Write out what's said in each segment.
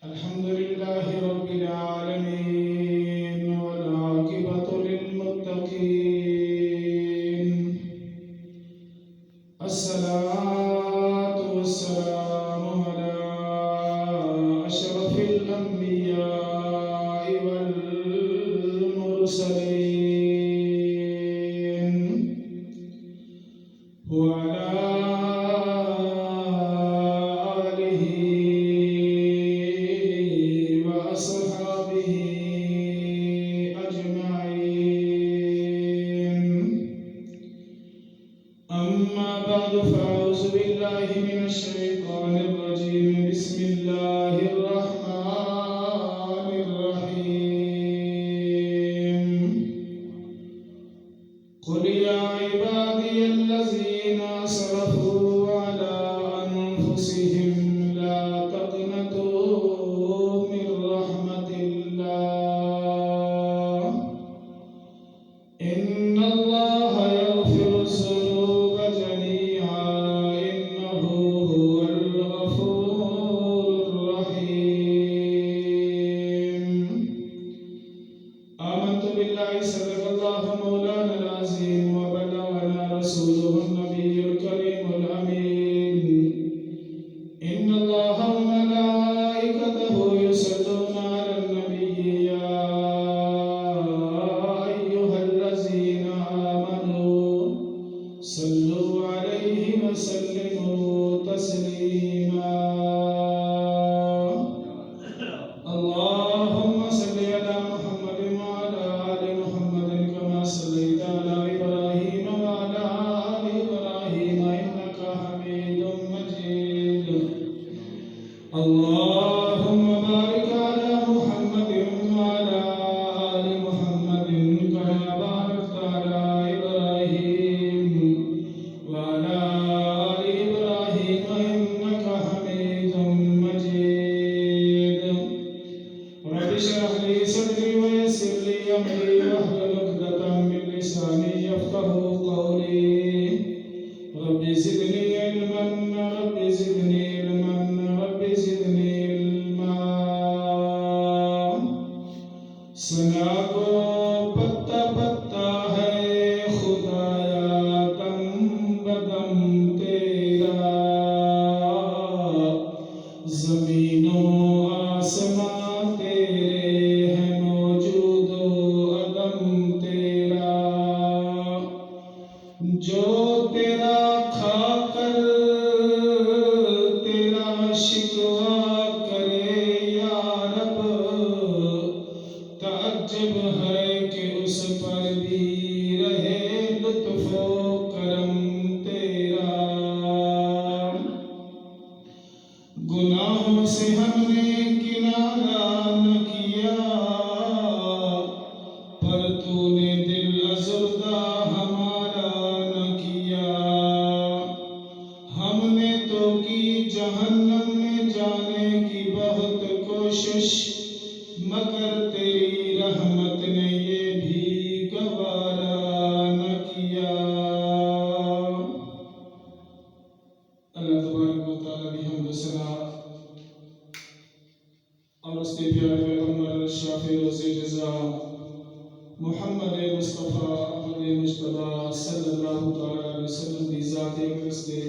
الحمد لله رب العالمين والعاقبة للمتقين الصلاة والسلام على أشرف الأنبياء والمرسلين وعلى آله وأصحابه أجمعين أما بعد فأعوذ بالله من الشيطان الرجيم بسم الله الرحمن الرحيم قل يا عبادي الذين أسرفوا على أنفسهم لا تقنطوا من رحمة الله إن الله يغفر الذنوب جميعا إنه هو الغفور الرحيم آمنت بالله صدق الله مولانا العظيم وبلغنا رسوله النبي الكريم الأمين إن الله وملائكته يصلون على النبي يا أيها الذين آمنوا صلوا عليه وسلموا تسليما اللهم صل على محمد وعلى آل محمد كما صليت على إبراهيم وعلى آل إبراهيم إنك حميد مجيد اللهم بارك على محمد وعلى آل محمد كما باركت على إبراهيم وعلى آل إبراهيم إنك حميد مجيد رب اشرح لي صدري ويسر لي أمري واحلل عقدة من لساني يفقهوا قولي رب زدني علما رب زدني علما رب زدني علما سنا کو پتا پتا ہے خدایا دم بدم تیرا زمین و آسمان تیرے ہیں موجود و عدم تیرا جو تیرا کھا کر تیرا شکوہ کرے یا رب تعجب ہے کہ اس پر بھی رہے لطف و کرم تیرا گناہوں سے ہم نے کنارہ نہ کیا پر تو نے دل ازردہ ہمارا نہ کیا ہم نے تو کی جہنم میں جانے کی بہت کوشش مگر تیری رحمت نے یہ بھی گوارا نہ کیا اللہ تبارک و تعالیٰ کی حمد و ثنا اور اس کے پیارے پیغمبر شافع روز جزا محمد مصطفیٰ احمد مجتبیٰ صلی اللہ تعالیٰ علیہ وسلم کی ذات اقدس کے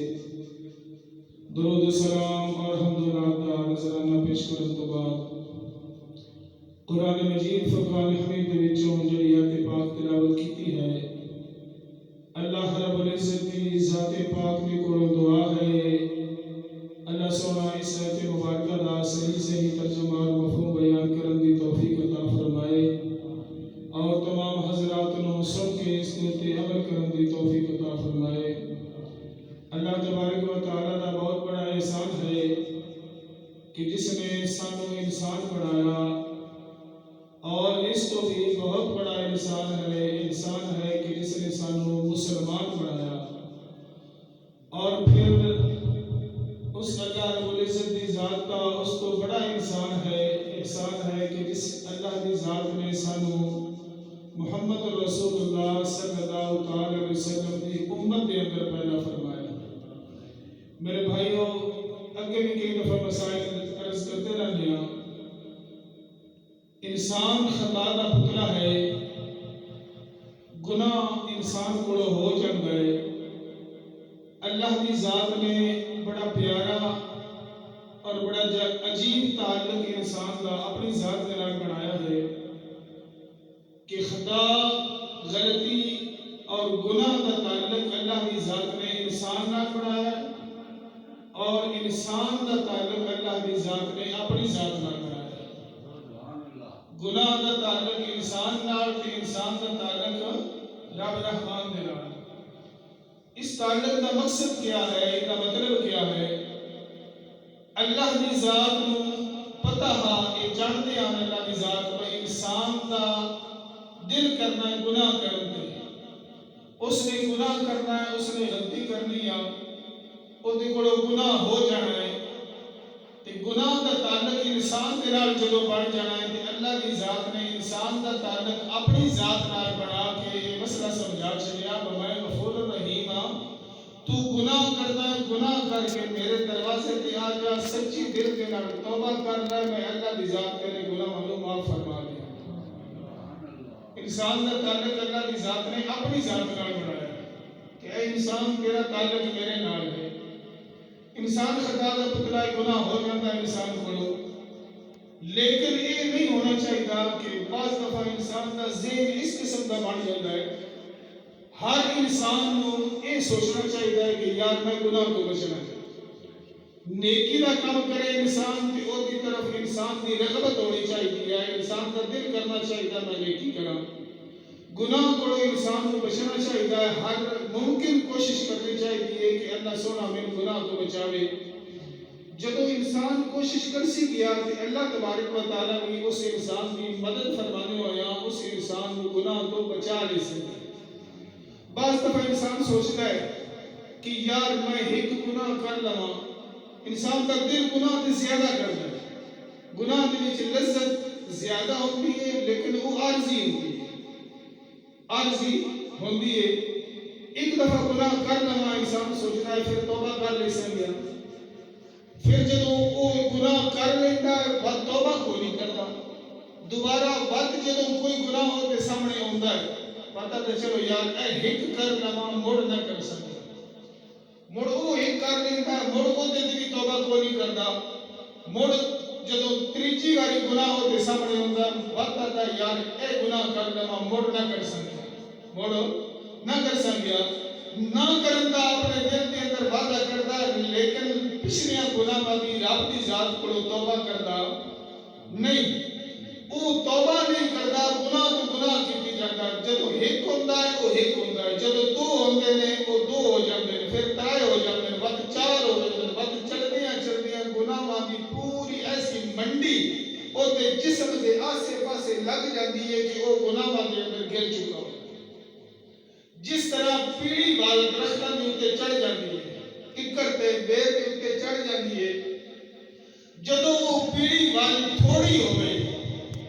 درود و سلام اور حمد و نعت نذرانہ پیش کرن تو بعد قرآن مجید فرقان حمید دے وچوں جڑی آیت پاک تلاوت کیتی ہے اللہ رب العزت کی ذات پاک دے کولوں دعا ہے اللہ سونا اس آیت مبارکہ دا صحیح صحیح ترجمہ اور مفہوم بیان کرن دی توفیق عطا فرمائے اور تمام حضرات نو سن کے اس کے تے عمل کرن دی توفیق عطا فرمائے اللہ تبارک و تعالیٰ دا بہت بڑا احسان ہے کہ جس نے سانو انسان بنایا اور اس تو بھی بہت بڑا انسان ہے کہ جس نے سانو مسلمان بنایا اور پھر اس اللہ رب العزت دی ذات کا اس تو بڑا احسان ہے کہ جس اللہ دی ذات نے سانو محمد رسول اللہ صلی اللہ علیہ وسلم کی امت کے اندر پیدا فرمایا میرے بھائیوں اگے بھی کئی دفعہ مسائل عرض کرتے رہے ہیں انسان خطا کا پتلا ہے، گناہ انسان کو ہو جاتا ہے۔ اللہ کی ذات نے بڑا پیارا اور بڑا عجیب تعلق انسان کا اپنی ذات کے نال بنایا ہے کہ خطا، غلطی اور گناہ کا تعلق اللہ کی ذات نے انسان نال بنایا ہے، اور انسان کا تعلق اللہ کی ذات نے اپنی ذات نال بنایا ہے۔ گناہ کا تعلق انسان نال تے انسان کا تعلق رب رحمان دے نال۔ اس تعلق کا مقصد کیا ہے، اس کا مطلب کیا ہے؟ اللہ کی ذات نو پتہ ہا، یہ جانتے ہیں اللہ کی ذات کو انسان کا دل کرنا ہے گناہ کرنے، اس نے گناہ کرنا ہے، اس نے غلطی کرنی ہے، وہ گناہ ہو جانا ہے۔ تے گناہ کا تعلق انسان کے نال جدو بن جانا ہے، تے اللہ کی ذات نے انسان کا تعلق اپنی ذات نال بنا کے یہ مسئلہ سمجھا چلیا، میں غفور الرحیم ہاں، تو گناہ کرنا ہے، گناہ کر کے میرے دروازے تے آ جا، سچی دل کے نال توبہ کر لے، میں اللہ کی ذات تیرے گناہ کو معاف فرما دے۔ انسان کا تعلق اللہ کی ذات نے اپنی ذات نال بنایا کہ اے انسان تیرا تعلق میرے نال ہے۔ انسان خطا کا پتلا گناہ ہو جاتا ہے انسان کو، لیکن یہ نہیں ہونا چاہیے کہ بعض دفعہ انسان کا ذہن اس قسم کا بن جاتا ہے، ہر انسان کو یہ سوچنا چاہیے کہ یار میں گناہ تو بچنا ہے، نیکی کا کام کرے انسان تے او دی طرف انسان کی رغبت ہونی چاہیے، انسان کا دل کرنا چاہیے میں نیکی کراں، گناہ کو انسان کو بچنا چاہیے، ہر ممکن کوشش کرنی چاہیے کہ اللہ سونا میں گناہ کو بچاوے۔ جدو انسان کوشش کر سی گیا کہ اللہ تبارک و تعالیٰ بھی اس انسان کی مدد فرمانے ہویا، اس انسان کو گناہ کو بچا لے سکے۔ بعض دفعہ انسان سوچتا ہے کہ یار میں ایک گناہ کر لواں، انسان کا دل گناہ سے زیادہ کر جائے، گناہ کے وچ لذت زیادہ ہوتی ہے لیکن وہ عارضی ہوتی ہے، عارضی ہوتی ہے۔ ایک دفعہ گناہ کر لواں انسان سوچتا ہے پھر توبہ کر لے سکیا، پھر جدو وہ گناہ کر لیتا ہے بعد توبہ کو نہیں کرتا، دوبارہ بعد جدو کوئی گناہ ہوتے سامنے آتا ہے پتہ تو چلو یار اے ہک کر لواں مڑ نہ کر سکے، مڑ وہ ہک کر لیتا ہے، مڑ وہ بھی توبہ کو نہیں کرتا، مڑ جدو تیجی باری گناہ ہوتے سامنے آتا وقت آتا یار اے گناہ کر لواں مڑ نہ کر سکے، مڑ نہ کر سکیا، نہ کرتا اپنے دل کے اندر وعدہ کرتا ہے لیکن پچھلیاں گناہ کی رب کی ذات کو توبہ کرتا نہیں، وہ توبہ نہیں کرتا، گناہ تو گناہ کی جاتا، جدو ایک ہوتا ہے وہ ایک ہوتا ہے، جدو دو ہوتے ہیں وہ دو ہو جاتے ہیں، پھر ترائے ہو جاتے ہیں، وقت چار ہو جاتے ہیں، وقت چلدیاں گناہ کی پوری ایسی منڈی ہوتے جسم کے آسے پاسے لگ جاتی ہے کہ وہ گناہ کے اندر گر چکا ہو، جس طرح پیڑی وال درختوں کے اوپر چڑھ جاتی ہے، اکڑتے بیر کے اوپر چڑھ جاتی ہے، جدو وہ پیڑی وال تھوڑی ہوئے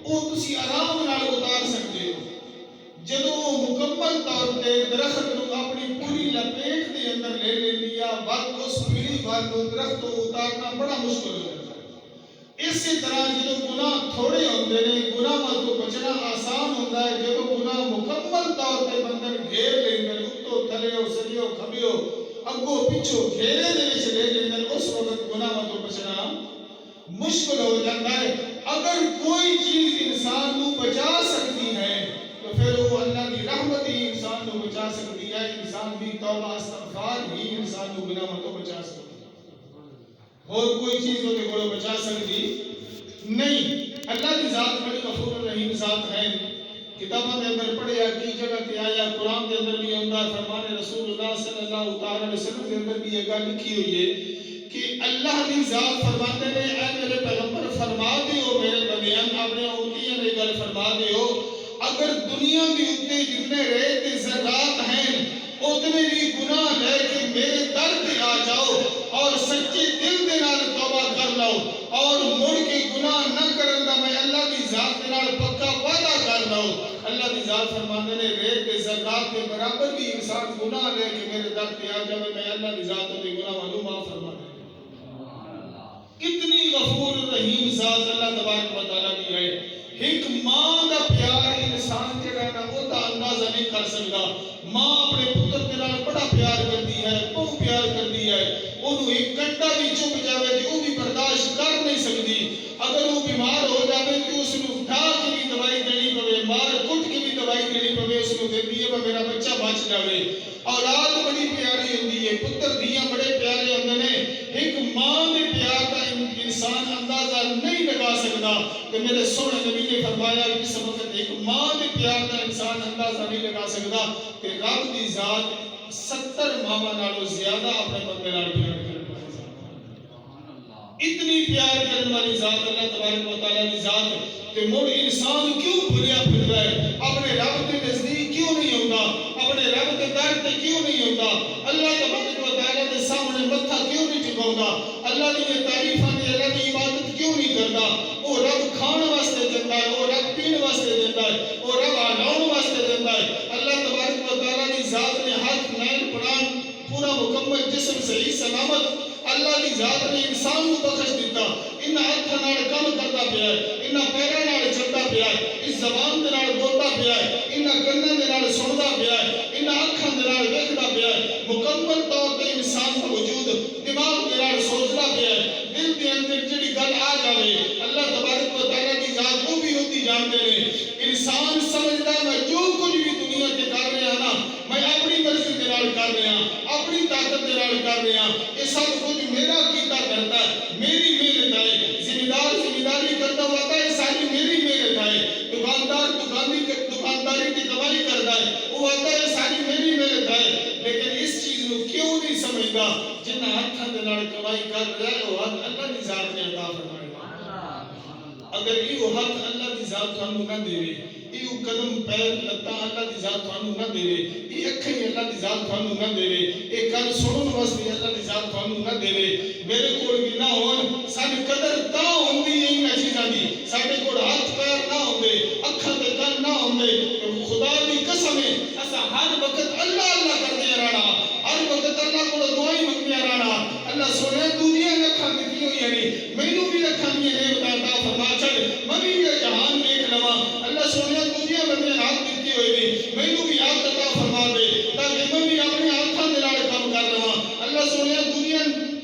وہ تسی آرام نال اتار سکتے ہو، جدو وہ مکمل طور پہ درخت کو اپنی پوری لپیٹ کے اندر لے لیا وقت اس پیڑی وال کو درخت کو اتارنا بڑا مشکل ہو جاتا ہے۔ اسی طرح جدو گناہ تھوڑے ہوتے ہیں گناہ کو بچنا آسان ہوتا ہے، جدو گناہ مکمل طور پہ بندر گھیر لیندر اتو تھلیو سجیو کھبیو اگو پچھو گھیرے دے وچ لے لیندر اس وقت گناہ کو بچنا مشکل ہو جاتا ہے۔ اگر کوئی چیز انسان کو بچا سکتی ہے تو پھر وہ اللہ کی رحمت ہی انسان کو بچا سکتی ہے، انسان بھی توبہ استغفار ہی انسان کو گناہ تو بچا سکتی ہے، اور کوئی چیز ہوتے کو بچا سکتی نہیں۔ اللہ کی ذات بڑی غفور الرحیم ذات ہے، کتابوں کے اندر پڑھیا کی جگہ تے آیا، قرآن کے اندر بھی ہوتا ہے، فرمان رسول اللہ صلی اللہ علیہ وسلم کے اندر بھی یہ گل لکھی ہوئی ہے کہ اللہ کی ذات فرماتے ہیں اے میرے پیغمبر فرما دیو میرے بندیان اپنے اولیاء نے گل فرما دیو اگر دنیا کے اوپر جتنے ریت ذرات ہیں اتنے بھی گناہ لے کے میرے در پہ آ جاؤ اور سچے دل دے نال توبہ کر لو اور مڑ کے گناہ نہ کرن دا میں اللہ کی ذات دے نال پکا وعدہ کر لو۔ اللہ کی ذات فرماتے ہیں ریت کے ذرات کے برابر بھی انسان گناہ لے کے میرے در پہ آ جائے میں اللہ کی ذات کے گناہ معاف فرما دے۔ کتنی غفور رحیم ذات اللہ تبارک و تعالیٰ کی ہے۔ ایک ماں دا پیار انسان جڑا نا او دا اندازہ نہیں کر سکتا. ماں اپنے پتر دے نال بڑا پیار کرتی ہے, بہت پیار کرتی ہے. انہوں ایک گھنٹہ بھی چپ جاوے تے او بھی برداشت کر نہیں سکتی. اگر وہ بیمار ہو جاوے تے اس نوں اٹھا کے بھی دوائی دینی پوے, مار کٹ کے بھی دوائی دینی پوے, اس نوں دیندی ہے میرا بچہ بچ جاوے. اولاد بڑی پیاری ہوندی ہے, پتر دیاں بڑے پیارے ہوندے نے. ایک ماں دے پیار دا انسان اندازہ نہیں لگا سکتا. کہ میرے سونے نبی نے فرمایا اس وقت ایک ماں دے پیار دا انسان اندازہ نہیں لگا سکتا کہ رب دی ذات 70 ماواں نالوں زیادہ اپنے بندے نال پیار کرے. اتنی پیار کرنے والی ذات اللہ تبارک و تعالیٰ کی ذات کہ مڑ انسان کیوں بھولیا پھر رہا ہے, اپنے رب کے نزدیک کیوں نہیں ہوتا, اپنے رب کے در تے کیوں نہیں ہوتا, اللہ تبارک و تعالیٰ کے سامنے متھا کیوں نہیں ٹکاؤندا, اللہ کی تعریفاں دی اللہ کی عبادت کیوں نہیں کرتا. وہ رب کھان واسطے دیتا ہے, وہ رب پین واسطے دیتا ہے, وہ رب ہلاؤن واسطے دیتا ہے. اللہ تبارک و تعالیٰ کی ذات نے ہاتھ نین پران پورا مکمل جسم صحیح سلامت اللہ کی ذات نے انسان کو بخش دیتا. ان ہاتھاں نال کم کرتا پیا ہے, ان پیراں نال چلدا پیا ہے, اس زبان دے نال بولدا پیا ہے, ان کناں دے نال سندا پیا ہے, ان اکھاں دے نال ویکھدا پیا ہے. مکمل طور تے انسان کا وجود دماغ دے نال سوچدا پیا ہے. دل دے اندر جڑی گل آ جاوے اللہ تبارک و تعالیٰ کی ذات وہ بھی ہوتی جانتے نے. انسان سمجھدا میں جو کچھ بھی دنیا تے کر رہا نا میں اپنی مرضی دے نال کر رہا, اپنی طاقت دے نال کر رہا, یہ سب کچھ میرا کیتا کرتا ہے, میری محنت ہے. ذمہ داری کرتا ہوتا ہے, ساری میری محنت ہے. دکاندار دکانداری کی کمائی کرتا ہے, وہ آتا ہے ساری میری محنت ہے. لیکن اس چیز کو کیوں نہیں سمجھتا جنہ ہاتھاں دے نال کمائی کر رہا ہے وہ ہاتھ اللہ کی ذات نے عطا فرمائے. اگر یہ ہاتھ اللہ کی ذات تھانوں نہ دے, یہ قدم پیر لتاں اللہ کی ذات تھانوں نہ دے, یہ اکھیں اللہ کی ذات تھانوں نہ دے, یہ کان سنن واسطے اللہ کی ذات تھانوں نہ دے, میرے کول بھی نہ ہون ساڈی قدر تاں ہوندی ہے انہاں چیزاں دی. ساڈے کول ہاتھ پیر نہ ہوندے, اکھاں تے کان نہ ہوندے, خدا دی قسم ہے اساں ہر وقت اللہ اللہ کردے رہنا, ہر وقت اللہ کول دعائیں منگدے رہنا. اللہ سونے دنیا نے اکھاں دتی ہوئی نہیں, مینوں بھی اکھاں دی عطا فرما چھڈ, میں بھی یہ جہان دیکھ لواں. اللہ سونے دنیا بندے ہاتھ دتی ہوئی نہیں, مینوں بھی ہاتھ عطا فرما دے تاکہ میں بھی اپنے ہاتھاں دے نال کام کر لواں. اللہ سونے دنیا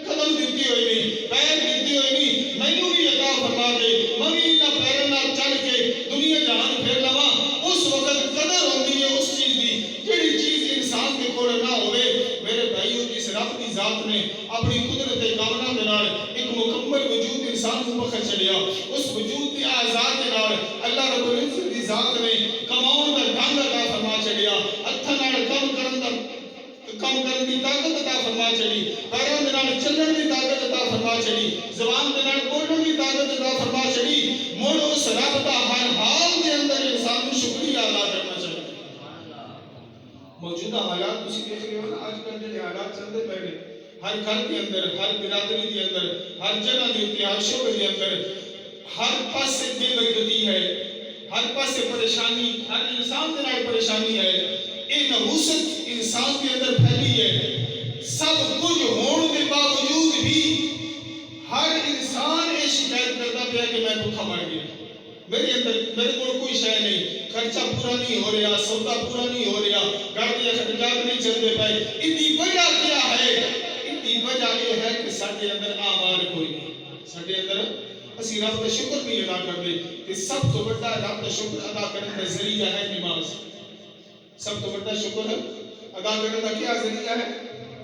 قدم دتی ہوئی نہیں, پیر دتی ہوئی نہیں, مینوں بھی عطا فرما دے, میں بھی انہاں پیراں نال چل کے دنیا جہان پھر لواں. اس وقت قدر ہوندی ہے اس چیز دی جڑی چیز انسان دے کول نہ ہوے. میرے بھائیو جس رب دی ذات نے اپنی قدرت کاملہ دے نال ایک مکمل وجود انسان کو بخش چھڈیا, اس وجود دی اعزاز دے نال اللہ رب العزت دی ذات نے کماؤن دا ڈھنگ عطا فرما چھڈیا, ہتھاں نال کم کرن دی طاقت عطا فرما چھڈی, پیراں دے نال چلن دی طاقت عطا فرما چھڈی, زبان دے نال بولن دی طاقت عطا فرما چھڈی. مڑ اس رب دا ہر حال دے اندر انسان نوں شکریہ ادا کرنا چاہیے. موجودہ حالات تسی دیکھ رہے ہو نا, اج کل جڑے حالات چلدے پئے نے ہر گھر کے اندر, ہر برادری کے اندر, ہر جگہ دے اوتے, ہر شعبے کے اندر ہر پاسے بے برکتی ہے, ہر پاسے پریشانی, ہر انسان دے نال پریشانی ہے. یہ نحوست انسان کے اندر پھیلی ہے. سب کچھ ہون کے باوجود بھی ہر انسان یہ شکایت کرتا پیا کہ میں بھوکا مر گیا, میرے کو کوئی شے نہیں, خرچہ پورا نہیں ہو رہا, سودا پورا نہیں ہو رہا, گھر کے اخراجات نہیں چلتے پائے. اتنی وجہ کیا ہے؟ اتنی وجہ یہ ہے کہ سارے اندر آمال کوئی نہیں, سارے اندر اسی رب کا شکر نہیں ادا کرتے. کہ سب تو بڑا رب کا شکر ادا کرنے کا ذریعہ ہے نماز. سب تو بڑا شکر ادا کرنے کا کیا ذریعہ ہے؟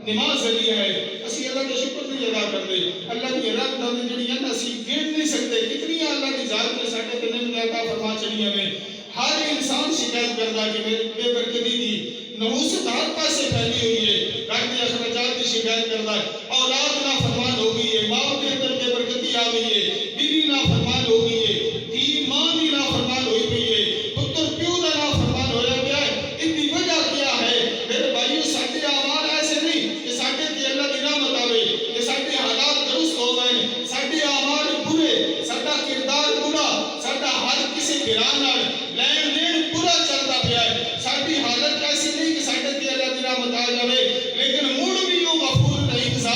نماز ذریعہ ہے. اسی اللہ کا شکر نہیں ادا کرتے. اللہ کی رحمتیں جڑی ہیں اسی گن نہیں سکتے کتنی اللہ کی ذات نے ساڈے تے نعمت عطا فرما چھڑیاں نے. ہر انسان شکایت کرتا کہ میرے بے برکتی دی نحوست ہر پاسے پھیلی ہوئی ہے, گھر کے اخراجات کی شکایت کرتا ہے, اولاد نافرمان ہو گئی ہے, ماں کے اندر بے برکتی آ گئی ہے, بیوی نافرمان ہو گئی ہے, دھی ماں بھی نافرمان ہوئی گئی ہے, پتر پیو دا نافرمان ہویا گیا ہے. اتنی وجہ کیا ہے؟ میرے بھائیو ساڈے اعمال ایسے نہیں کہ ساڈے تے اللہ دی رحمت آوے, کہ ساڈے حالات درست ہو گئے, ساڈے اعمال برے, ساڈا کردار برا, ساڈا ہر کسی بھرا نال لین دین برا چلتا پیا ہے. ساڈی حالت ایسی نہیں کہ ساڈے تے اللہ دی رحمت آ جاوے, لیکن مڑ بھی وہ غفور رحیم ذات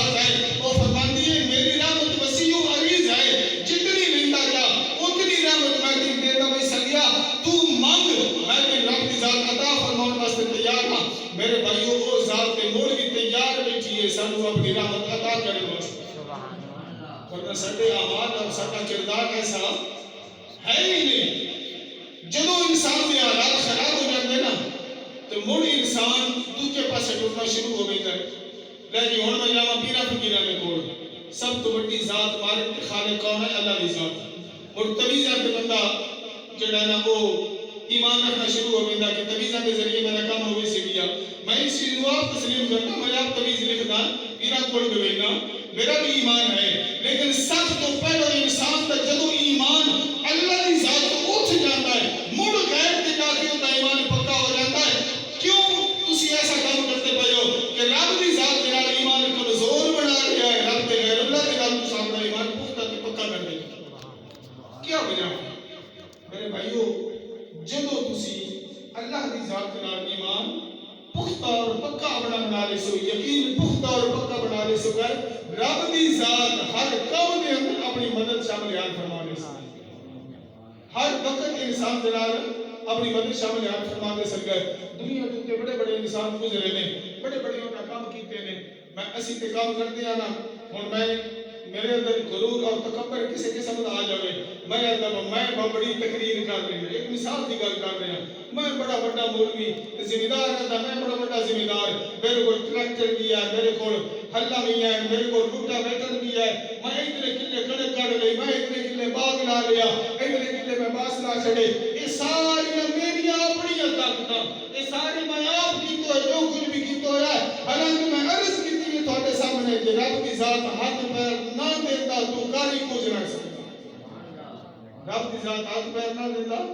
سارے اعمال اور سارا کردار ایسا ہے ہی نہیں۔ جدو انسان کے حالات خراب ہو جاتے نا تو مڑ انسان دوجے پاسے ٹرنا شروع ہو گئی ہے۔ لیکن ہوں میں جاواں پیرا فقیراں دے کول، سب تو بڑی ذات مالک تے خالق کون ہے؟ اللہ دی ذات۔ اور تویزاں تے بندہ جڑا نا وہ ایمان رکھنا شروع ہو گیا کہ تویزاں کے ذریعے میرا کام ہوئے سے گیا، میں اس چیز کو آپ تسلیم کرنا، میں آپ تویز لکھنا پیرا کول بھیجنا، میرا بھی ایمان ہے۔ لیکن سب تو پہلو انسان کا جدو ایمان اللہ کی ذات تو اٹھ جاتا ہے، مڑ غیر تے جا کے ان کا ایمان پکا ہو جاتا ہے۔ کیوں تسی ایسا کام کرتے پے ہو کہ رب کی ذات کے نال ایمان کمزور بنا لیا ہے، رب کے غیر اللہ کے نال تساں اپنا ایمان پختہ تے پکا کر دے؟ کیا وجہ ہے؟ میرے بھائیو، جدو تسی اللہ کی ذات کے نال ایمان پختہ اور پکا اپنا بنا لے سو، یقین پختہ اور پکا بنا لے سو کر رب کی ذات ہر کام کے اندر اپنی مدد شامل فرما لے سو۔ ہر وقت انسان جلال اپنی مدد شامل فرما دے سکے۔ دنیا کے بڑے بڑے انسان گزرے نے، بڑے بڑے انہاں کام کیتے نے، میں اسی تے کام کرتے ہیں نا، ہن میں میرے اندر غرور اور تکبر کسی قسم کا آ جائے، میں بڑی تقریر کر رہی ہوں، ایک مثال کی گل کر رہے ہیں، میں بڑا بڑا مولوی ذمہ دار رہتا، میں بڑا بڑا ذمہ دار، میرے کو ٹریکٹر بھی ہے، میرے کو ہلا بھی ہے، میرے کو روٹا ویٹر بھی ہے، میں اتنے کلے کڑک کر لی، میں اتنے کلے باغ لا لیا، اتنے کلے میں باس لا چھڑے، یہ ساری میری اپنی طاقت، یہ ساری میں آپ کی تو جو کچھ بھی کی تو ہے، حالانکہ میں عرض کی تھی تھوڑے سامنے کہ رب کی ذات ہاتھ پیر نہ دیتا تو کاری کچھ نہ سکتا، رب کی ذات ہاتھ پیر نہ دیتا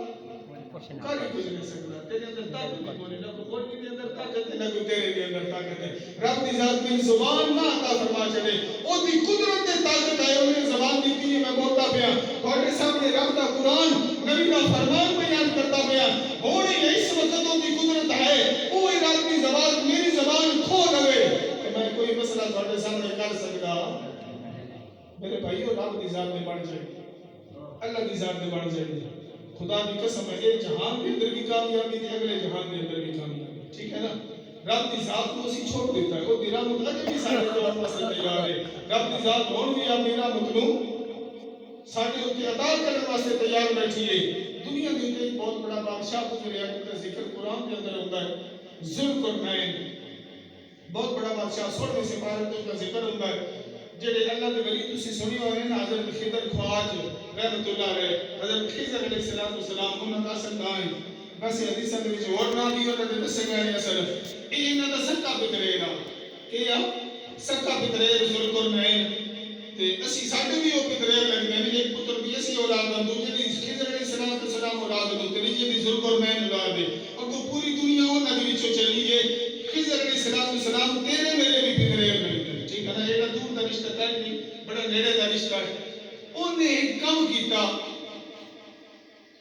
کاری کچھ نہیں سکتا، تیرے اندر طاقت نہیں بولے، نہ کوئی مولوی کے اندر طاقت ہے، نہ کوئی تیرے کے اندر طاقت ہے۔ رب کی ذات میں زبان نہ عطا فرما چلے، وہ دی قدرت دے طاقت ہے، انہیں زبان دیتی ہے، میں بولتا پیا، تھوڑے سامنے رب دا قرآن نبی کا فرمان بیان کرتا پیا، ہونے اس وقت وہ دی قدرت ہے، وہ رب کی زبان میری زبان کھو لوے کہ میں کوئی مسئلہ تھوڑے سامنے کر سکتا۔ میرے بھائیو، رب کی ذات میں بڑھ جائے، اللہ کی ذات میں بڑھ جائے، خدا کی قسم ہے، ایک جہان کے اندر بھی کامیابی تھی، اگلے جہان کے اندر بھی کامیابی، ٹھیک ہے نا؟ رب کی ذات کو اسی چھوڑ دیتا ہے، وہ دینا مطلب بھی سارے جواب واسطے تیار ہے، رب کی ذات ہون بھی آپ دینا مطلب سارے ہوتے عطا کرنے واسطے تیار بیٹھی ہے۔ دنیا کے اندر ایک بہت بڑا بادشاہ گزریا کا ذکر قرآن کے اندر ہوتا ہے، ذوالقرنین، بہت بڑا بادشاہ، 16 سپارے کا ذکر ہوتا ہے، جڑے اللہ دے ولی تسی سنی ہوئے ہیں، حضرت خضر خواج رحمت اللہ علیہ، حضرت خضر علیہ السلام انہاں دا سنگاں ہیں، بس حدیثاں دے وچ اور نام بھی انہاں دے دسے گئے ہیں، اصل یہ انہاں دا سکا پترے نا، کہ سکا پترے ذوالقرنین، تے اسی ساڈے بھی وہ پترے لگدے ہیں، ایک پتر بھی اسی اولاد دا، دوجے دی خضر علیہ السلام اولاد دا، تیجے دی ذوالقرنین اولاد ہے، اگوں پوری دنیا انہاں دے وچوں چلی ہے، خضر علیہ السلام تیرے میرے بھی پترے لگدے، ٹھیک ہے نا؟ ایک دور دا رشتہ تھا نہیں، بڑا نیڑے دا رشتہ ہے۔ انہیں ایک کام کیتا،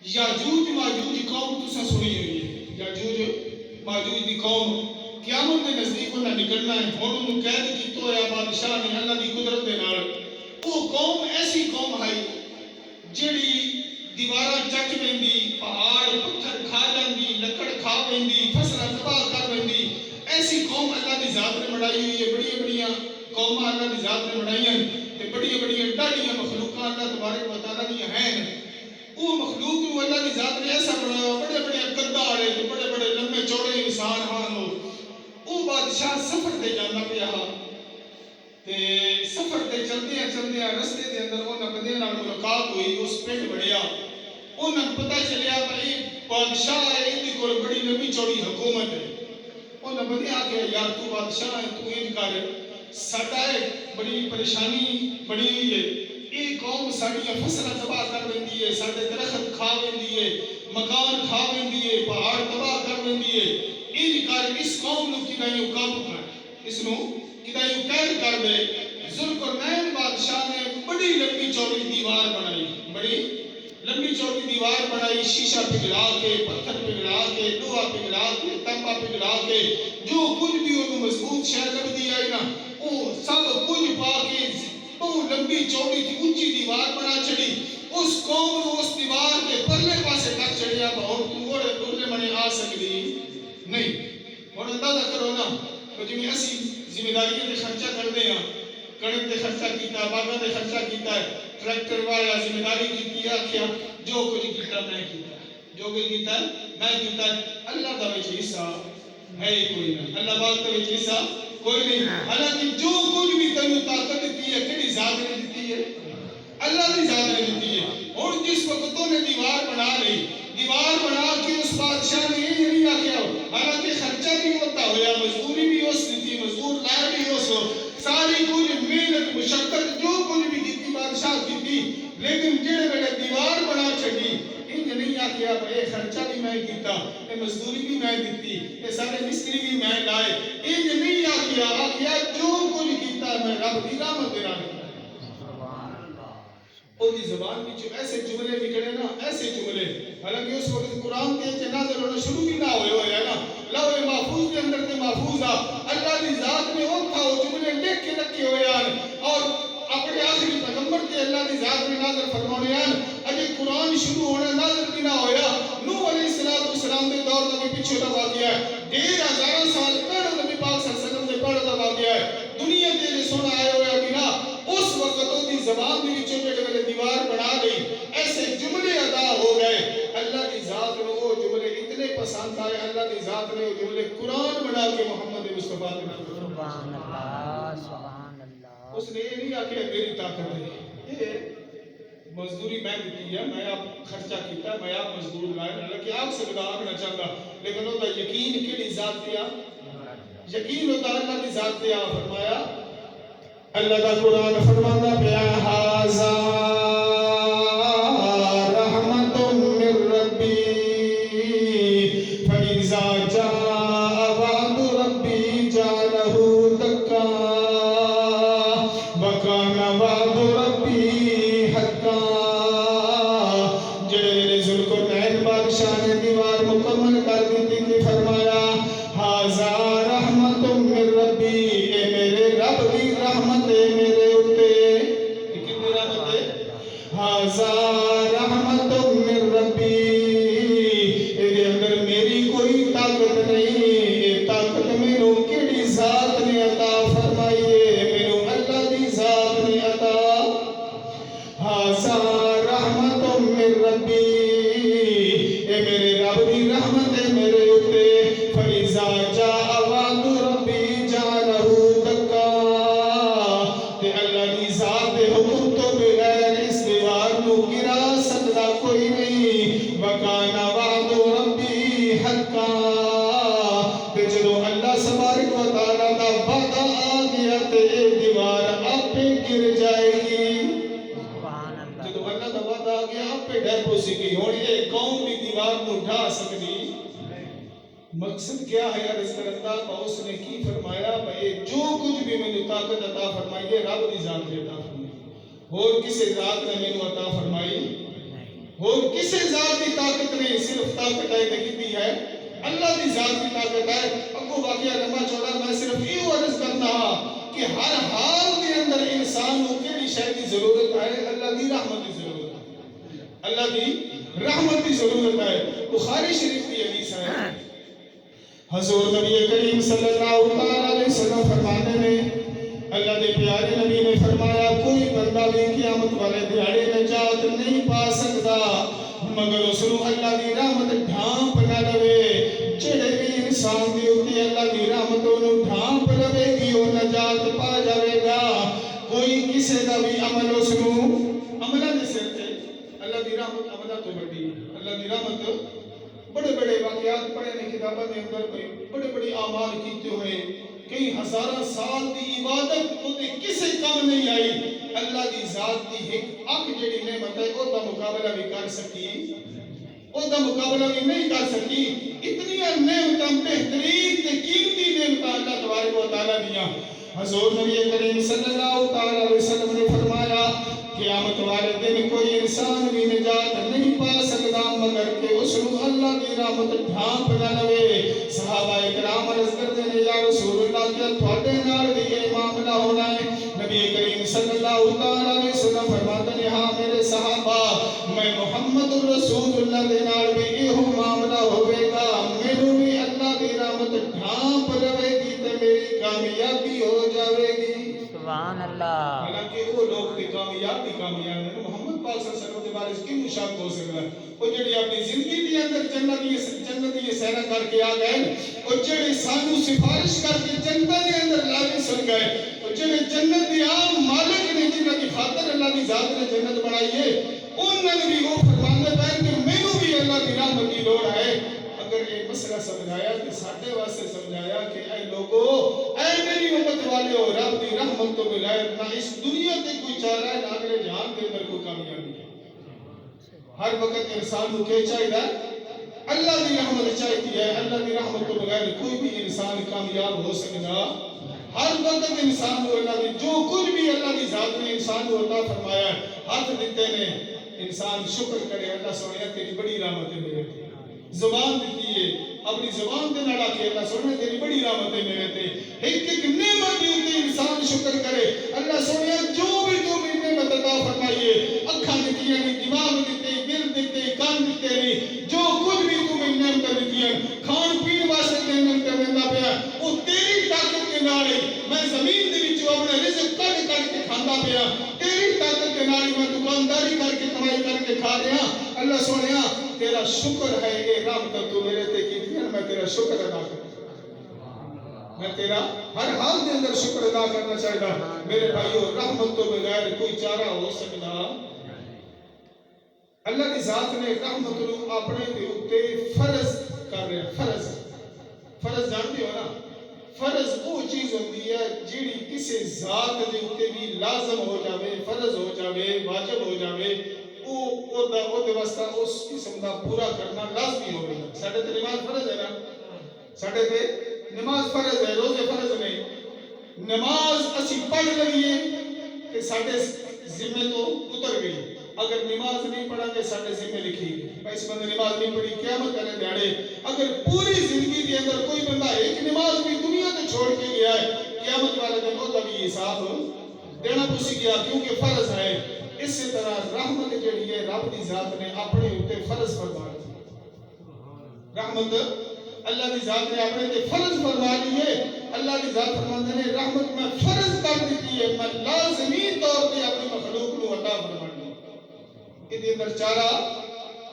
یاجوج ماجوج قوم تساں سنی ہوئی ہے، یاجوج ماجوج دی قوم قیامت کے نزدیک انہاں نکلنا ہے، ہن انہوں قید کیتا ہوا بادشاہ نے اللہ دی قدرت دے نال، وہ قوم ایسی قوم ہے جڑی دیواراں چٹ ویندی، پہاڑ پتھر کھا جاندی، لکڑ کھا ویندی، فصلاں تباہ کر ویندی، ایسی قوم اللہ دی ذات نے بنائی ہوئی ہے۔ بڑی بڑیاں قوماں اللہ دی ذات نے بنائی ہیں تے بڑی بڑیاں ڈاڈیاں مخلوقاں اللہ تبارک و تعالیٰ دی ہیں، وہ مخلوق کو اللہ کی ذات نے ایسا بنایا، بڑے بڑے قدہ والے تے بڑے بڑے لمبے چوڑے انسان ہاں، وہ بادشاہ سفر تے جانا پیا تے سفر تے چلدیاں چلدیاں رستے دے اندر انہاں بندیاں نال ملاقات ہوئی، اس پنڈ بڑھیا، انہاں پتہ چلیا بھئی بادشاہ ہے، ان دی کول بڑی لمبی چوڑی حکومت ہے۔ انہاں بندے آکھیا یار تو بادشاہ ہے، تو انج کر، ساڈا بڑی پریشانی بڑی ہوئی ہے، یہ قوم ساڈیاں فصلاں تباہ کر ویندی ہے، ساڈے درخت کھا ویندی ہے، مکان کھا ویندی ہے، پہاڑ تباہ کر ویندی ہے، انج کر اس قوم نو کدائیوں قابو کر، اس نو کدائیوں قید کر دے۔ ذوالقرنین بادشاہ نے بڑی لمبی چوڑی دیوار بنائی، بڑی لمبی چوڑی دیوار بنائی، شیشہ پگھلا کے، پتھر پگھلا کے، لوہا پگھلا کے، تانبا پگھلا کے، جو کچھ بھی انہوں مضبوط شے لبدی آئی نا، وہ سب کچھ پا کے بہت لمبی چوڑی تھی اونچی دیوار بنا چڑی، اس قوم کو اس دیوار کے پرلے پاسے تک چڑھیا بہت تھوڑے پرلے منے آ سکتی نہیں۔ اور اندازہ کرو نا، جی اسی ذمہ داریوں سے خرچہ کرتے ہیں، کڑک دے خرچہ کیتا باغاں دے خرچہ کیتا ہے ٹریکٹر والا ذمہ داری کی آکھیا جو کچھ کیتا میں کیتا جو کچھ کیتا میں کیتا اللہ دا وچ حصہ ہے کوئی نہ اللہ پاک دا وچ حصہ کوئی نہیں حالانکہ جو کچھ بھی تینوں طاقت دیتی ہے کیڑی ذات نے دیتی ہے اللہ کی ذات نے دیتی ہے اور جس وقت تو نے دیوار بنا لی دیوار بنا کے اس بادشاہ نے یہ نہیں آکھیا حالانکہ خرچہ بھی ہوتا ہویا مزدوری بھی اس دیتی مزدور لایا بھی اس ساری کچھ محنت مشقت جو کچھ بھی دیتی بادشاہ کی لیکن جڑے ویلے دیوار بنا چھڈی انج نہیں آکھیا اے خرچہ بھی میں کیتا اے مزدوری بھی میں دیتی اے سارے مستری بھی میں لائے انج نہیں آکھیا جو کچھ کیتا میں رب دی رحمت دے نال دی زبان وچ ایسے جملے نکلے نا ایسے جملے حالانکہ اس وقت قرآن کے نازل ہونا شروع بھی نہ ہوئے ہے نا لوح محفوظ کے اندر تے محفوظ اللہ دی ذات نے وہ جملے لکھ کے رکھے ہوئے ہیں اور اپنے آخری پیغمبر تے اللہ دی ذات نے نازل فرمانے ہیں اجے قرآن شروع ہونا نازل بھی نہ ہویا نوح علیہ السلام دے دور دا بھی پیچھے دا واقعہ ہے 1500 سال پہلے نبی پاک صلی اللہ علیہ وسلم دے پہلے دا واقعہ ہے دنیا تے سونا آیا ہوا بنا اس وقت دی زبان دی وچوں جڑے دیوار بنا گئی ایسے جملے ادا ہو گئے اللہ کی ذات نے وہ جملے اتنے پسند آئے اللہ کی ذات نے وہ جملے قرآن بنا کے محمد مصطفیٰ سبحان اللہ سبحان اللہ اس نے یہ نہیں آکھیا میری طاقت ہے یہ مزدوری میں دیتی ہے میں آپ خرچہ کیتا میں آپ مزدور لائے حالانکہ آپ سے بدا آگنا چاہتا لیکن ہوتا یقین کیڑی ذات دیا یقین ہوتا اللہ کی ذات دیا فرمایا اللہ کا قرآن فرمانا پیا ہازا رحمت من ربی فَإِذَا جَاءَ وَعْدُ رَبِّي جَعَلَهُ دَكَّا وَكَانَ وَعْدُ رَبِّي حَقًّا جڑے ذوالقرنین بادشاہ نے دیوار مکمل کر دی تھی فرمایا ہازا رحمت من ربی اے میرے رب دی رحمت ہے میرے اوتے کتنی رحمت ہے ہازا رحمت من ربی اے اندر میری کوئی طاقت نہیں یہ طاقت میرے کیڑی ذات نے عطا فرمائی ہے میرے اللہ دی ذات نے عطا ہازا رحمت من ربی اے میرے رب دی رحمت ہے میرے اوتے فَإِذَا جَاءَ وَعْدُ رَبِّي جَعَلَهُ دَكَّا تے اللہ دی ذات دے حکم تو بغیر اس دیوار کو گرا سکتا کوئی نہیں وَكَانَ وَعْدُ رَبِّي حَقًّا تے جدو اللہ سبحانہ و تعالیٰ دا وعدہ آ گیا تے دیوار آپ پہ گر جائے گی جدو اللہ دا وعدہ آ گیا آپ پہ ڈر پوسی گی ہونی ایک قوم بھی دیوار کو ڈھا سکتی مقصد کیا ہے عرض کرتا اس نے کی فرمایا بھئی جو کچھ بھی میں نے طاقت عطا فرمائی ہے رب دی ذات نے عطا فرمائی اور کسی ذات نے میں نے عطا فرمائی اور کسی ذات کی طاقت نہیں صرف طاقت ہے کتنی ہے اللہ دی ذات کی طاقت ہے ابو واقعہ لمبا چوڑا میں صرف یہ عرض کرنا کہ ہر حال کے اندر انسان کو کیڑی شے کی ضرورت ہے اللہ دی رحمت کی ضرورت ہے اللہ دی رحمت کی ضرورت ہے بخاری شریف کی حدیث ہے حضور نبی کریم صلی اللہ علیہ وسلم فرمانے میں اللہ دے پیارے نبی نے فرمایا کوئی بندہ بھی قیامت والے دیہاڑے نجات نہیں پا سکتا مگر اس کو اللہ دی رحمت ڈھانپ نہ لوے جڑے بھی انسان دی ہوتی اللہ دی رحمت انہوں ڈھانپ لوے گی وہ نجات پا جائے گا کوئی کسی دا بھی عمل اس کو عملہ دے سکتے اللہ دی رحمت عملہ تو بڑی اللہ دی رحمت بڑے بڑے واقعات پڑھے نے کتابوں کے اندر کوئی بڑے بڑے اعمال کیتے ہوئے کئی ہزارہ سال دی عبادت ہوتے کسی کام نہیں آئی اللہ دی ذات دی ایک اک جڑی نعمت ہے او دا مقابلہ بھی کر سکی او دا مقابلہ بھی نہیں کر سکی اتنی نعمتاں بہترین تے قیمتی نعمتاں اللہ تبارک و تعالی دیا حضور نبی کریم صلی اللہ علیہ وسلم نے فرمایا قیامت والے دن کوئی انسان بھی نجات نہیں پا سکتا مگر کہ اس کو اللہ کی رحمت ڈھانپ نہ لوے صحابہ کرام عرض کرتے ہیں یا رسول اللہ کیا تھوڑے نال بھی یہ معاملہ ہونا ہے نبی کریم صلی اللہ علیہ وسلم فرماتے ہیں ہاں میرے صحابہ میں محمد رسول اللہ دے نال بھی یہ معاملہ ہوئے گا میرے بھی اللہ کی رحمت ڈھانپ لوے گی تے میری کامیابی ہو جاوے گی سبحان اللہ فرمایا محمد پاک صلی اللہ علیہ وسلم کے بارے میں کیوں شک ہو سکتا ہے؟ وہ جڑی اپنی زندگی دی اندر جنت دی سیرا کر کے آ گئے، وہ جڑے سانو سفارش کر کے جنت دے اندر لاوی سن گئے، وہ جڑے جنت دی عام مالک نے جنہاں دی خاطر اللہ دی ذات نے جنت بنائی ہے، انہاں نے بھی وہ فرماندے پے کہ مینوں بھی اللہ دی رحمت دی لوڑ ہے۔ اگر یہ مسئلہ سمجھایا کہ ساڈے واسطے سمجھایا کہ اے لوگو، اے میری امت والے ہو، رب دی رحمت تو بغیر نہ اس دنیا تے کوئی چارہ ہے، نہ اگلے جہان کے اندر کوئی کامیابی ہے۔ ہر وقت انسان کو کیا چاہیے؟ اللہ دی رحمت چاہیے ہے۔ اللہ دی رحمت تو بغیر کوئی بھی انسان کامیاب ہو سکتا۔ ہر وقت انسان کو اللہ دی جو کچھ بھی اللہ دی ذات نے انسان کو عطا فرمایا ہے، ہاتھ دیتے نے انسان شکر کرے، اللہ سونے تیری بڑی رحمت ہے میرے تے۔ زبان دیتی ہے، اپنی زبان دے نال آکھے اللہ سونے تیری بڑی رحمت ہے میرے تے۔ ایک ایک نعمت دی تے انسان شکر کرے، اللہ سونے جو بھی تو میں نعمت عطا فرمائی ہے، اکھاں دتیاں نے، دماغ دیتے، دل دیتے، کان دیتے نہیں، جو کچھ بھی تو میں نعمت دتیاں، کھان پین واسطے تے نعمت دیندا پیا، وہ تیری طاقت دے نال ہے۔ میں زمین دے وچوں اپنا رزق کڈ کڈ کے کھاندا پیا، تیری طاقت دے نال میں دکانداری کر کے کمائی کر کے کھا رہا۔ اللہ سونیا تیرا شکر ہے، یہ رحمت تو میرے تے کیتی ہے، میں تیرا شکر ادا کرتا، میں تیرا ہر حال دے اندر شکر ادا کرنا چاہتا۔ میرے بھائیو، رحمت تو بغیر کوئی چارہ ہو سکتا؟ اللہ کی ذات نے رحمت نو اپنے دے اوتے فرض کر رہا۔ فرض جانتے ہو نا؟ فرض وہ چیز ہوتی ہے جیڑی کسی ذات دے اوتے بھی لازم ہو جاوے، فرض ہو جاوے، واجب ہو جاوے، او دے واسطہ اس قسم دا پورا کرنا لازمی ہوگا۔ ساڈے تے نماز فرض ہے نا، ساڈے تے نماز فرض ہے، روزے فرض نہیں۔ نماز اسی پڑھ لئیے کہ ساڈے ذمے تو اتر گئی۔ اگر نماز نہیں پڑھا کہ ساڈے ذمے لکھی گئی، اس بندے نماز نہیں پڑھی، قیامت والے دیہاڑے اگر پوری زندگی کے اندر کوئی بندہ ایک نماز بھی دنیا تے چھوڑ کے گیا ہے، قیامت والے دن وہ بھی حساب دینا پوسی گیا، کیونکہ فرض ہے۔ اسی طرح رحمت جڑی ہے رب دی ذات نے اپنے اوتے فرض فرما دی۔ رحمت اللہ دی ذات نے اپنے تے فرض فرما دی ہے۔ اللہ دی ذات فرماندے نے رحمت میں فرض کر دیتی ہے، میں لازمی طور پہ اپنی مخلوق نو عطا فرما دی۔ کہ اندر چارہ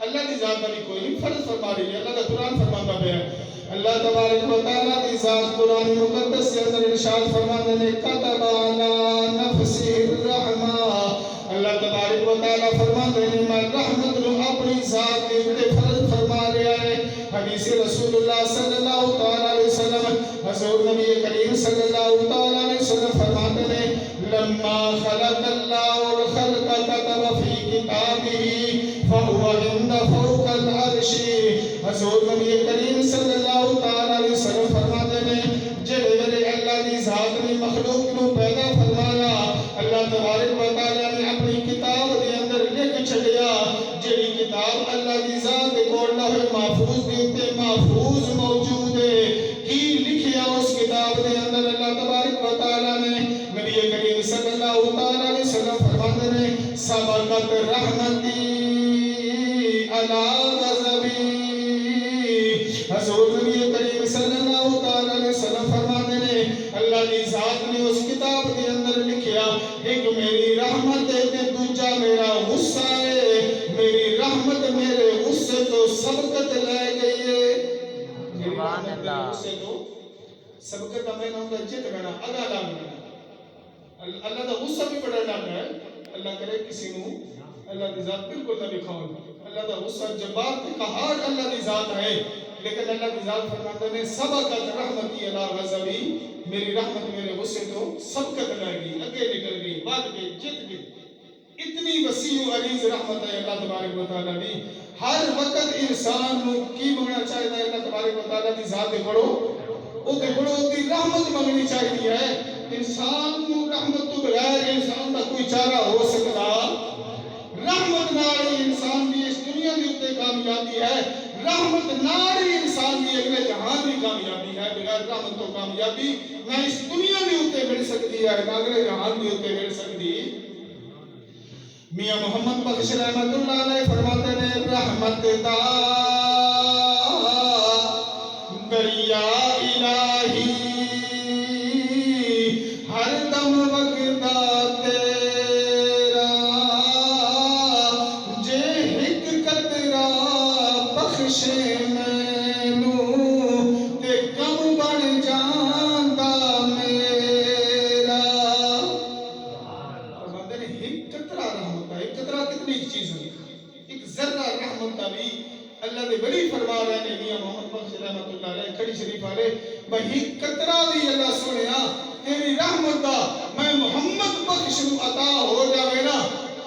اللہ دی ذات بھی کوئی نہیں، فرض فرما رہی ہے۔ اللہ دا قرآن فرماتا پیا ہے، اللہ تبارک و تعالیٰ دی ذات قرآن مقدس کے اندر ارشاد فرماتے نے کتب علی نفسہ الرحمہ۔ اللہ تبارک و تعالیٰ فرماتے ہیں میں رحمت نو اپنی ذات کے اوپر فرض فرما رہا ہے۔ حدیث رسول اللہ صلی اللہ تعالیٰ علیہ وسلم، حضور نبی کریم صلی اللہ تعالیٰ علیہ وسلم فرماتے ہیں لما خلق اللہ الخلق كتب فی کتابہ فہو عند فوق العرش۔ حضور نبی کریم صلی اللہ تعالیٰ علیہ وسلم فرماتے ہیں جڑے ویلے اللہ دی ذات نے مخلوق نو پیدا فرمایا، اللہ تبارک و تعالیٰ نے اپنی کتاب دے اندر لکھ چھڑیا، جڑی کتاب اللہ دی ذات دے کول لوح محفوظ دے تے محفوظ موجود ہے۔ کی لکھیا اس کتاب دے اندر؟ اللہ تبارک و تعالیٰ نے نبی کریم صلی اللہ تعالیٰ علیہ وسلم فرماتے ہیں سبقت رحمتی علی غضبی۔ حضور نبی کریم صلی اللہ تعالیٰ علیہ وسلم فرماتے ہیں اللہ دی ذات نے اس کتاب کے اندر لکھیا ایک میری رحمت ہے تے دوجا میرا غصہ ہے، میری رحمت میرے غصے تو سبقت لے گئی ہے۔ سبحان اللہ۔ غصے تو سبقت ہمیں نہ ہوتا جت بنا اگا لانا۔ اللہ دا غصہ بھی بڑا ڈالا ہے، اللہ کرے کسی نو اللہ دی ذات بالکل نہ دکھاؤ۔ اللہ دا غصہ جبار تے قہار اللہ دی ذات ہے، لیکن اللہ کی ذات فرماتے ہیں سبقت رحمتی علی غضبی، میری رحمت میرے غصے تو سبقت لے گئی، آگے نکل گئی، بھاگ گئی، جت گئی۔ اتنی وسیع و عریض رحمت ہے اللہ تبارک و تعالیٰ دی۔ ہر وقت انسان نو کی منگنا چاہیے ہے؟ اللہ تبارک و تعالیٰ دی ذات دے بڑو، او دے بڑو دی رحمت منگنی چاہیے ہے۔ انسان نو رحمت تو بغیر انسان دا کوئی چارہ ہو سکتا؟ رحمت نال انسان دی اس دنیا دے اوتے کامیابی ہے، رحمت نال انسان دی اگلے جہان دی کامیابی ہے۔ بغیر رحمت تو کامیابی نہ اس دنیا دے اوتے مل سکتی ہے نہ اگلے جہان دے اوتے مل سکتی۔ میاں محمد بخش رحمت اللہ علیہ فرماتے ہیں رحمت دا دریا الہی ہر دم وگدا تیرا اتنی چیز ہوئی ایک ذرہ رحمت کا بھی اللہ دے بڑی فرما رہے ہیں میاں محمد بخش رحمت اللہ علیہ کھڑی شریف والے بہی قطرہ بھی اللہ سنیا تیری رحمت دا میں محمد بخش نو عطا ہو جاوے نا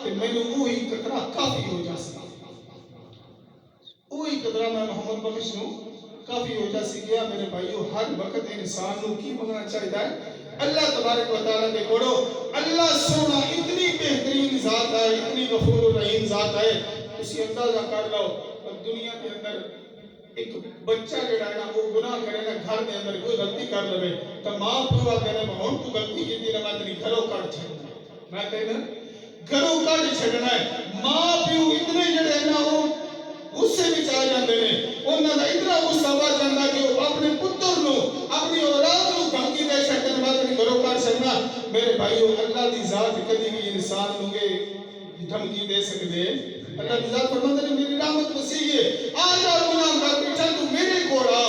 کہ میں نے وہی قطرہ کافی ہو جا سکا وہی قطرہ میں محمد بخش نو کافی ہو جا سکیا میرے بھائیو ہر وقت انسان نو کی منگنا چاہیے ہے اللہ تبارک و تعالیٰ دے کوڑو اللہ سونا اتنی بہترین ذات ہے اتنی غفور و رحیم ذات ہے اسی اندازہ کر لو دنیا کے اندر ایک بچہ جڑا ہے نا وہ گناہ کرے نا گھر کے اندر کوئی غلطی کر لے تو ماں پیو کہنے ہن تو غلطی کی نا میں تیری گھروں کٹ چھڈنا میں کہنا گھروں کٹ چھڈنا ہے ماں پیو اتنے جڑے نا وہ غصے وچ آ جاندے نے انہاں دا اتنا غصہ وا جاندا کہ وہ اپنے پتر نو اپنی اولاد نو دھمکی دے چھڈن میں تیری گھروں کٹ چھڈنا میرے بھائیو اللہ دی ذات کبھی بھی انسان نو دھمکی دے سکدے اللہ کی ذات فرماتا ہے میری رحمت وسیع ہے آج اور گناہ کر بیٹھا تو میرے کو آ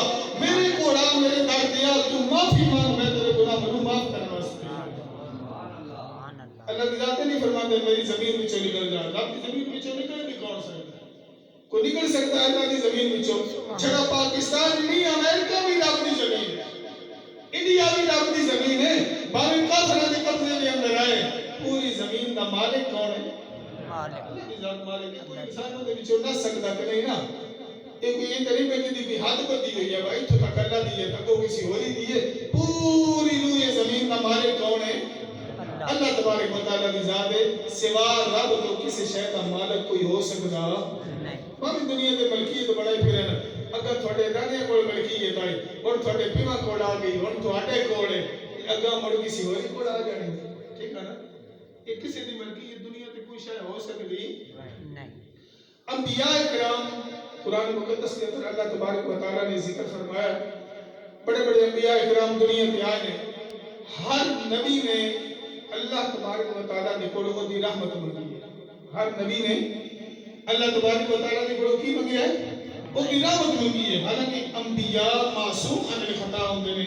میرے در دیا تو معافی مانگ میں تیرے گناہ منو معاف کرنا واسطے اللہ کی ذات نہیں فرماتے میری زمین میں نکل جا اللہ کی زمین میں نکل بھی کون سکتا کوئی نکل سکتا ہے اللہ کی زمین میں چھڑا پاکستان نہیں امریکہ بھی رب دی زمین ہے انڈیا بھی رب دی زمین ہے باویں کافروں کے قبضے کے اندر آئے پوری زمین دا مالک کون ہے اللہ کی ذات مالک ہے کوئی انسانوں دے وچوں نہ سکتا کہ نہیں نا یہ کوئی یہ طریقے میں دی بھی حد بندی ہوئی ہے بھائی تو تک اللہ دی ہے تکو کسی ہوری دی ہے پوری روح زمین کا مالک کون ہے اللہ تبارک و تعالیٰ کی ذات ہے سوا رب تو کسی شے کا مالک کوئی ہو سکتا نہیں باقی دنیا دے ملکیت بڑا ہی پھرن اگر تھوڑے دادے کول ملکیت آئی اور تھوڑے پیوا کول آ گئی اور تھوڑے کول اگا مڑ کسی ہوری کول آ جانی ٹھیک ہے نا یہ کسی دی ملکیت دنیا تے کوئی شے ہو سکتی نہیں انبیاء کرام قرآن مقدس کے اندر اللہ تبارک و تعالیٰ نے ذکر فرمایا بڑے بڑے انبیاء کرام دنیا پہ آئے ہیں ہر نبی نے اللہ تبارک و تعالیٰ نے کوڑوں دی رحمت مانگی ہے ہر نبی نے اللہ تبارک و تعالیٰ نے کوڑوں کی مانگی ہے وہ دی رحمت مانگی ہے حالانکہ انبیاء معصوم ان خطا ہوندے نے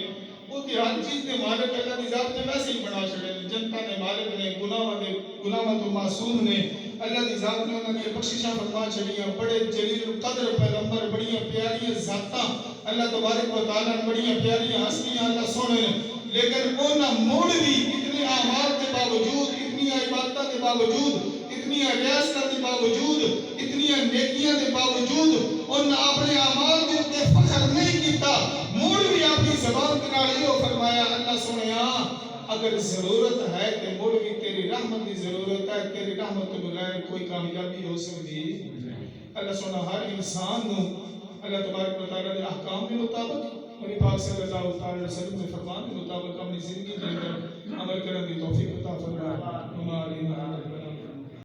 وہ دی ہر چیز نے مالک اللہ دی ذات نے ویسے ہی بنا چھڑے جنتا نے مالک نے گناہ تو معصوم نے اللہ دی ذات نے انہوں نے بخششاں فرما چھڑیاں بڑے جلیل القدر پیغمبر بڑیاں پیاری ذاتاں اللہ تبارک و تعالیٰ نے بڑیاں پیاری ہستیاں اللہ سونے لیکن انہاں موڑ بھی اتنے اعمال کے باوجود اتنی عبادتوں کے باوجود اتنی ریاستوں کے باوجود اتنی نیکیاں کے باوجود انہاں اپنے اعمال کے اوپر فخر نہیں کیتا موڑ بھی اپنی زبان کے نال یہ فرمایا اللہ سنیا اگر ضرورت ہے کہ موڑ بھی تیری رحمت کی ضرورت ہے تیری رحمت کے بغیر کوئی کامیابی ہو سکتی اللہ سونا ہر انسان نو اللہ تبارک و تعالیٰ کے احکام کے مطابق نبی پاک صلی اللہ علیہ وسلم کے فرمان کے مطابق اپنی زندگی کے اندر عمل کرنے کی توفیق عطا فرمائے